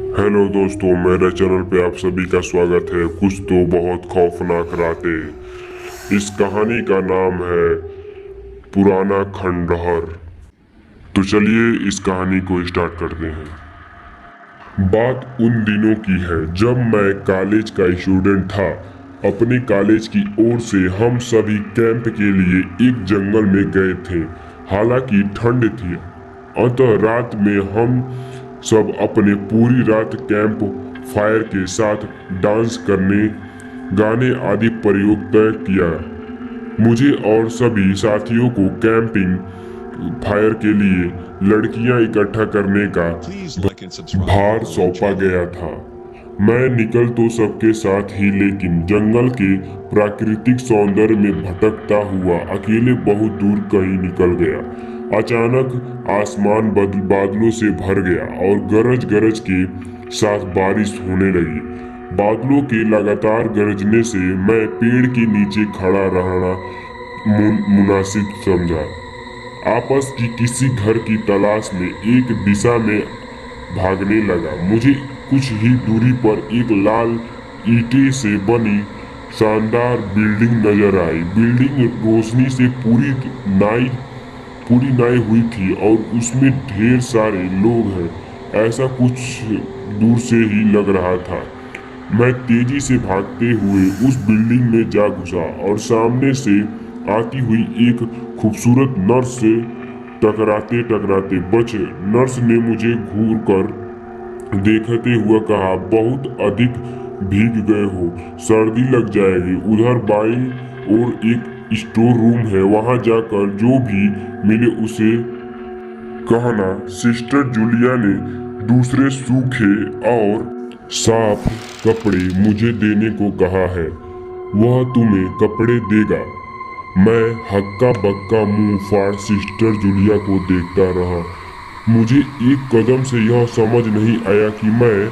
Hello दोस्तों, मेरे channel पे आप सभी का स्वागत है। कुछ तो बहुत खौफनाक रातें। इस कहानी का नाम है पुराना खंडहर। तो चलिए इस कहानी को स्टार्ट करते हैं। बात उन दिनों की है जब मैं कॉलेज का स्टूडेंट था। अपने कॉलेज की ओर से हम सभी कैंप के लिए एक जंगल में गए थे। हालांकि ठंड थी, अतः रात में हम सब अपने पूरी रात कैंप फायर के साथ डांस करने, गाने आदि प्रयोग तय किया। मुझे और सभी साथियों को कैंपिंग फायर के लिए लड़कियां इकट्ठा करने का भार सौंपा गया था। मैं निकल तो सबके साथ ही, लेकिन जंगल के प्राकृतिक सौंदर्य में भटकता हुआ अकेले बहुत दूर कहीं निकल गया। अचानक आसमान बादलों से भर गया और गरज गरज के साथ बारिश होने लगी। बादलों के लगातार गरजने से मैं पेड़ के नीचे खड़ा रहना मुनासिब समझा। आपस की किसी घर की तलाश में एक दिशा में भागने लगा। मुझे कुछ ही दूरी पर एक लाल ईंटे से बनी शानदार बिल्डिंग नजर आई। बिल्डिंग रोशनी से पूरी नाई हुई थी और उसमें ढेर सारे लोग हैं, ऐसा कुछ दूर से ही लग रहा था। मैं तेजी से भागते हुए उस बिल्डिंग में जा घुसा और सामने से आती हुई एक खूबसूरत नर्स से टकराते टकराते बचे। नर्स ने मुझे घूर कर देखते हुए कहा, बहुत अधिक भीग गए हो, सर्दी लग जाएगी। उधर बाईं ओर एक स्टोर रूम है, वहां जाकर जो भी मिले उसे कहना। सिस्टर जूलिया ने दूसरे सूखे और साफ कपड़े मुझे देने को कहा है, वह तुम्हें कपड़े देगा। मैं हक्का बक्का मुंह फाड़ सिस्टर जूलिया को देखता रहा। मुझे एक कदम से यह समझ नहीं आया कि मैं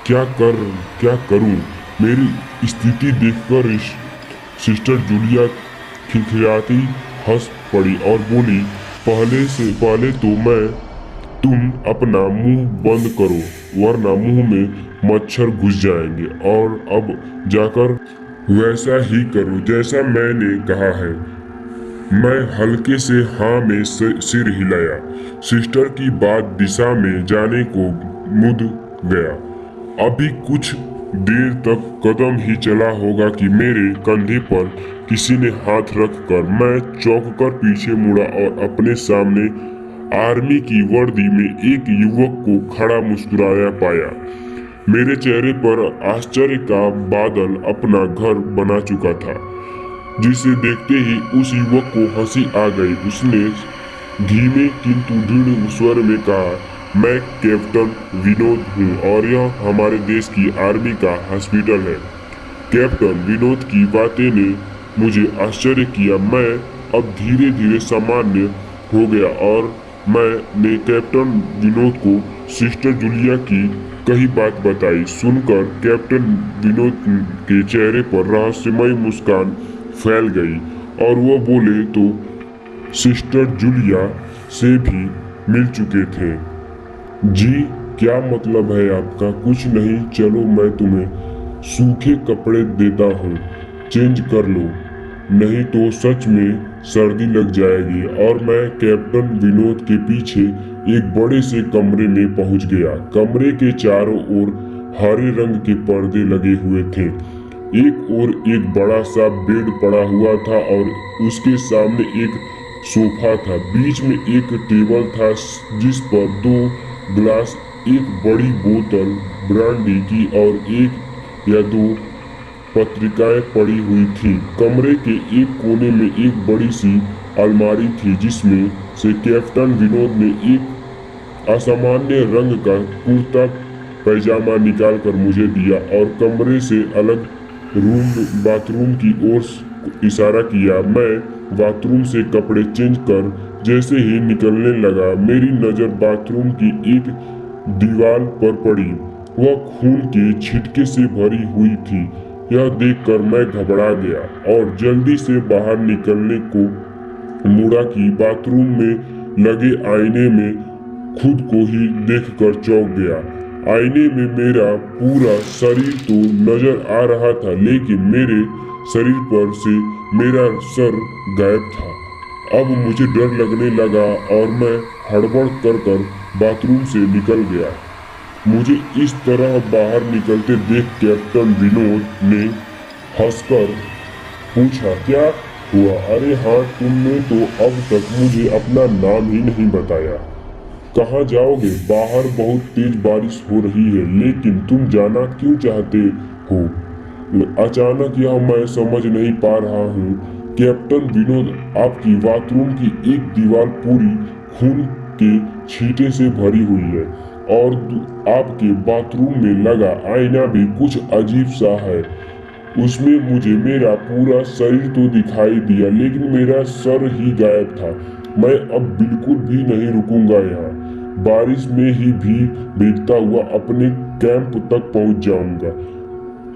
क्या करूं। मेरी स्थिति देखकर सिस्टर जूलिया खिलखिलाती हंस पड़ी और बोली, पहले तो तुम अपना मुंह बंद करो, वरना मुंह में मच्छर घुस जाएंगे, और अब जाकर वैसा ही करो जैसा मैंने कहा है। मैं हल्के से हाँ में सिर हिलाया। सिस्टर की बात दिशा में जाने को मुड़ गया। अभी कुछ देर तक कदम ही चला होगा कि मेरे कंधे पर किसी ने हाथ रखकर मैं चौंककर पीछे मुड़ा और अपने सामने आर्मी की वर्दी में एक युवक को खड़ा मुस्कुराया पाया। मेरे चेहरे पर आश्चर्य का बादल अपना घर बना चुका था, जिसे देखते ही उस युवक को हंसी आ गई। उसने धीमे किंतु दृढ़ स्वर में कहा, मैं कैप्टन विनोद हूँ और यह हमारे देश की आर्मी का हॉस्पिटल है। कैप्टन विनोद की बातें ने मुझे आश्चर्य किया। मैं अब धीरे धीरे सामान्य हो गया और मैंने कैप्टन विनोद को सिस्टर जूलिया की कई बात बताई। सुनकर कैप्टन विनोद के चेहरे पर रहस्यमय मुस्कान फैल गई और वह बोले, तो सिस्टर जूलिया से भी मिल चुके थे? जी, क्या मतलब है आपका? कुछ नहीं, चलो मैं तुम्हें सूखे कपड़े देता हूँ, चेंज कर लो, नहीं तो सच में सर्दी लग जाएगी। और मैं कैप्टन विनोद के पीछे एक बड़े से कमरे में पहुंच गया। कमरे के चारों ओर हरे रंग के पर्दे लगे हुए थे। एक ओर एक बड़ा सा बेड पड़ा हुआ था और उसके सामने एक सोफा था। बीच में एक टेबल था जिस पर 2 गिलास, एक बड़ी बोतल ब्रांडी की और 1 या 2 पत्रिकाएं पड़ी हुई थी। कमरे के एक कोने में एक बड़ी सी अलमारी थी, जिसमें से कैप्टन विनोद ने एक असामान्य रंग का कुर्ता पैजामा निकालकर मुझे दिया और कमरे से अलग बाथरूम की ओर इशारा किया। मैं बाथरूम से कपड़े चेंज कर जैसे ही निकलने लगा, मेरी नजर बाथरूम की एक दीवार पर पड़ी। वह खून के छिटके से भरी हुई थी। यह देखकर मैं घबरा गया और जल्दी से बाहर निकलने को मुड़ा कि बाथरूम में लगे आईने में खुद को ही देखकर चौंक गया। आईने में मेरा पूरा शरीर तो नजर आ रहा था, लेकिन मेरे शरीर पर से मेरा सर गायब था। अब मुझे डर लगने लगा और मैं हड़बड़ कर बाथरूम से निकल गया। मुझे इस तरह बाहर निकलते देख कैप्टन विनोद ने हंसकर पूछा, क्या हुआ? अरे हाँ, तुमने तो अब तक मुझे अपना नाम ही नहीं बताया। कहाँ जाओगे? बाहर बहुत तेज बारिश हो रही है, लेकिन तुम जाना क्यों चाहते हो? अचानक यह मैं समझ नहीं पा रहा हूँ। कैप्टन विनोद, आपकी बाथरूम की एक दीवार पूरी खून के छींटे से भरी हुई है और आपके बाथरूम में लगा आईना भी कुछ अजीब सा है। उसमें मुझे मेरा पूरा शरीर तो दिखाई दिया, लेकिन मेरा सर ही गायब था। मैं अब बिल्कुल भी नहीं रुकूंगा यहाँ। बारिश में ही भीगता हुआ अपने कैंप तक पहुंच जाऊंगा।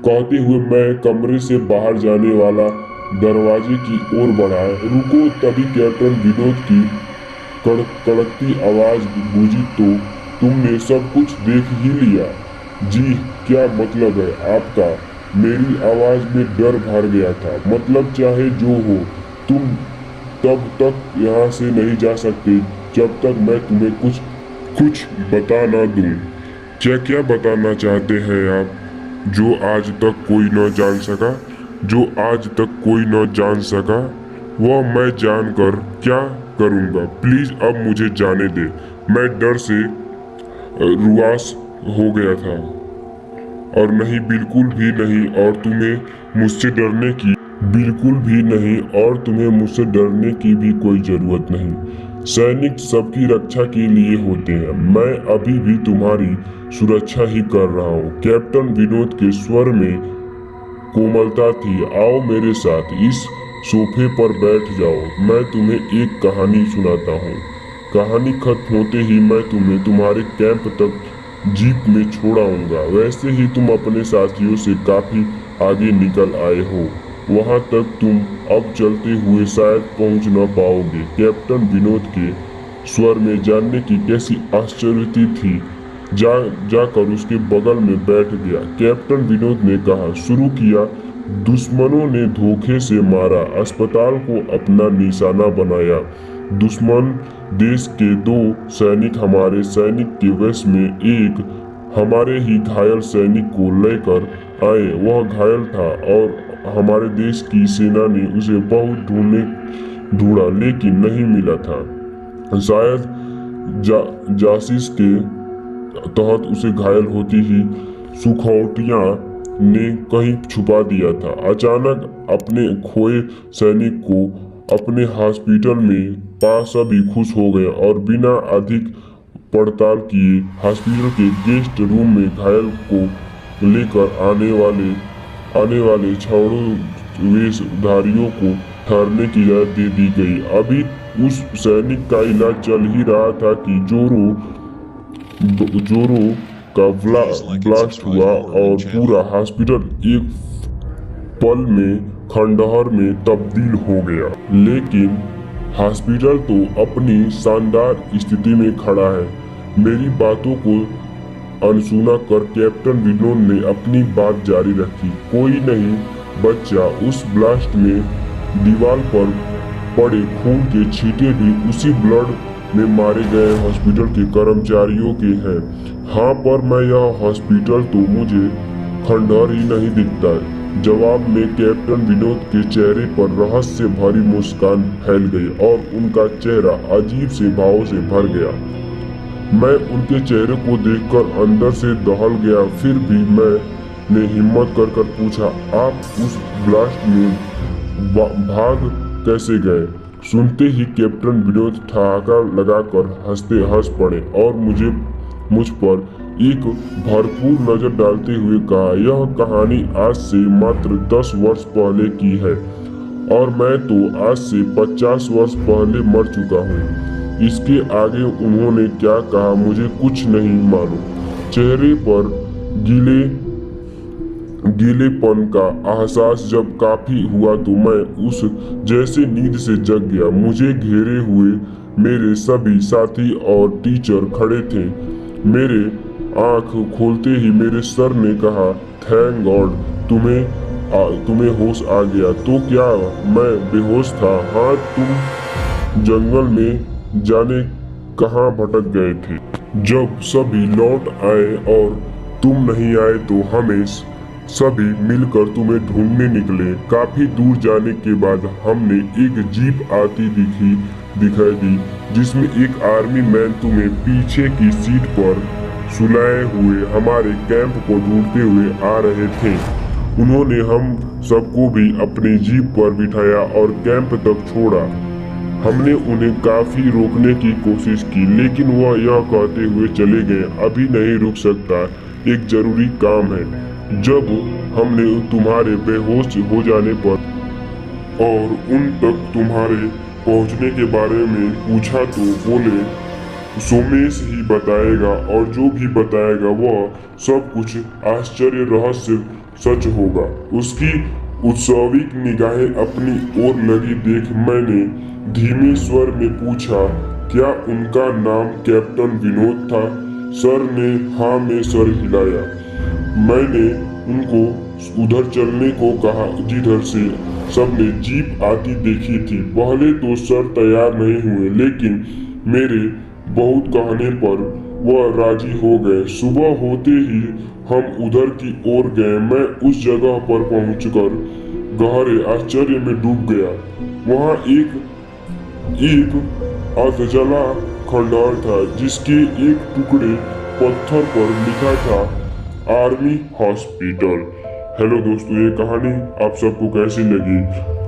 कहते हुए मैं कमरे से बाहर जाने वाला दरवाजे की ओर बढ़ा। रुको! तभी कैप्टन विनोद की कड़कती आवाज गूंजी, तो तुमने सब कुछ देख ही लिया? जी, क्या मतलब है आपका? मेरी आवाज में डर भर गया था। मतलब चाहे जो हो, तुम तब तक यहाँ से नहीं जा सकते जब तक मैं तुम्हें कुछ बता ना दूं। क्या बताना चाहते हैं आप, जो आज तक कोई न जान सका? जो आज तक कोई न जान सका, वह मैं जानकर क्या करूँगा? प्लीज अब मुझे जाने दे। मैं डर से रुआस हो गया था। और नहीं, बिल्कुल भी नहीं, और तुम्हें मुझसे डरने की बिल्कुल भी नहीं, और तुम्हें मुझसे डरने की भी कोई जरूरत नहीं। सैनिक सबकी रक्षा के लिए होते हैं। मैं अभी भी तुम्हारी सुरक्षा ही कर रहा हूँ। कैप्टन विनोद के स्वर में कोमलता थी। आओ मेरे साथ, इस सोफे पर बैठ जाओ। मैं तुम्हें एक कहानी सुनाता हूँ। कहानी खत्म होते ही मैं तुम्हें तुम्हारे कैंप तक जीप में छोड़ाऊंगा। वैसे ही तुम अपने साथियों से काफी आगे निकल आए हो। वहां तक तुम अब चलते हुए शायद पहुंच न पाओगे। कैप्टन विनोद के स्वर में जानने की कैसी आश्चर्य थी। जाकर उसके बगल में बैठ गया। कैप्टन विनोद ने कहा, शुरू किया। दुश्मनों ने धोखे से मारा, अस्पताल को अपना निशाना बनाया। दुश्मन देश के 2 सैनिक हमारे सैनिक के वेश में एक हमारे ही घायल सैनिक को लेकर आए। वह घायल था और हमारे देश की सेना ने उसे बहुत ढूंढा, लेकिन नहीं मिला था। शायद जासूस के तहत उसे घायल होती ही सुखौटिया ने कहीं छुपा दिया था। अचानक अपने खोए सैनिक को अपने हॉस्पिटल में पा सभी खुश हो गए और बिना अधिक पड़ताल किए हॉस्पिटल के गेस्ट रूम में घायल को लेकर आने वाले छावड़ों वेशधारियों को ठहरने की इजाजत दे दी गई। अभी उस सैनिक का इलाज चल ही रहा था कि जोरों का ब्लास्ट हुआ और पूरा हॉस्पिटल एक पल में खंडहर में तब्दील हो गया। लेकिन हॉस्पिटल तो अपनी शानदार स्थिति में खड़ा है। मेरी बातों को अनसुना कर कैप्टन विनोद ने अपनी बात जारी रखी। कोई नहीं बच्चा, उस ब्लास्ट में दीवार पर पड़े खून के छींटे भी उसी ब्लड में मारे गए हॉस्पिटल के कर्मचारियों के हैं। हाँ, पर मैं यह हॉस्पिटल तो मुझे खंडहर ही नहीं दिखता। जवाब में कैप्टन विनोद के चेहरे पर रहस्य भरी मुस्कान फैल गई और उनका चेहरा अजीब से भावों से भर गया। मैं उनके चेहरे को देखकर अंदर से दहल गया। फिर भी मैंने हिम्मत कर पूछा, आप उस ब्लास्ट में भाग कैसे गए? सुनते ही कैप्टन विनोद ठहाका लगाकर हंस पड़े और मुझ पर एक भरपूर नजर डालते हुए कहा, यह कहानी आज से मात्र 10 वर्ष पहले की है और मैं तो आज से 50 वर्ष पहले मर चुका हूँ। इसके आगे उन्होंने क्या कहा मुझे कुछ नहीं मालूम। चेहरे पर गीलेपन का एहसास जब काफी हुआ तो मैं उस जैसे नींद से जग गया। मुझे घेरे हुए मेरे सभी साथी और टीचर खड़े थे। मेरे आंख खोलते ही मेरे सर ने कहा, थैंक गॉड तुम्हें होश आ गया। तो क्या मैं बेहोश था? हाँ, तुम जंगल में जाने कहाँ भटक गए थे। जब सभी लौट आए और तुम नहीं आए तो हमें सभी मिलकर तुम्हें ढूंढने निकले। काफी दूर जाने के बाद हमने एक जीप आती दिखाई दी, जिसमें एक आर्मी मैन तुम्हें पीछे की सीट पर सुलाए हुए हमारे कैंप को ढूंढते हुए आ रहे थे। उन्होंने हम सबको भी अपनी जीप पर बिठाया और कैंप तक छोड़ा। हमने उन्हें काफी रोकने की कोशिश की, लेकिन वह यह कहते हुए चले गए, अभी नहीं रुक सकता, एक जरूरी काम है। जब हमने तुम्हारे बेहोश हो जाने पर और उन तक तुम्हारे पहुंचने के बारे में पूछा तो बोले सोमेश ही बताएगा, और जो भी बताएगा वह सब कुछ आश्चर्य रहस्य सच होगा। उसकी उत्सविक निगाहें अपनी ओर लगी देख मैंने धीमे स्वर में पूछा, क्या उनका नाम कैप्टन विनोद था? सर ने हाँ में सर हिलाया। मैंने उनको उधर चलने को कहा जिधर से सबने जीप आती देखी थी। पहले तो सर तैयार नहीं हुए, लेकिन मेरे बहुत कहने पर वह राजी हो गए। सुबह होते ही हम उधर की ओर गए। मैं उस जगह पर पहुंचकर गहरे आश्चर्य में डूब गया। वहां एक अधजला खंडहर था, जिसके एक टुकड़े पत्थर पर लिखा था आर्मी हॉस्पिटल। हेलो दोस्तों, ये कहानी आप सबको कैसी लगी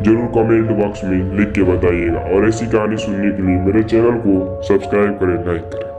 जरूर कमेंट बॉक्स में लिख के बताइएगा, और ऐसी कहानी सुनने के लिए मेरे चैनल को सब्सक्राइब करें, लाइक करें।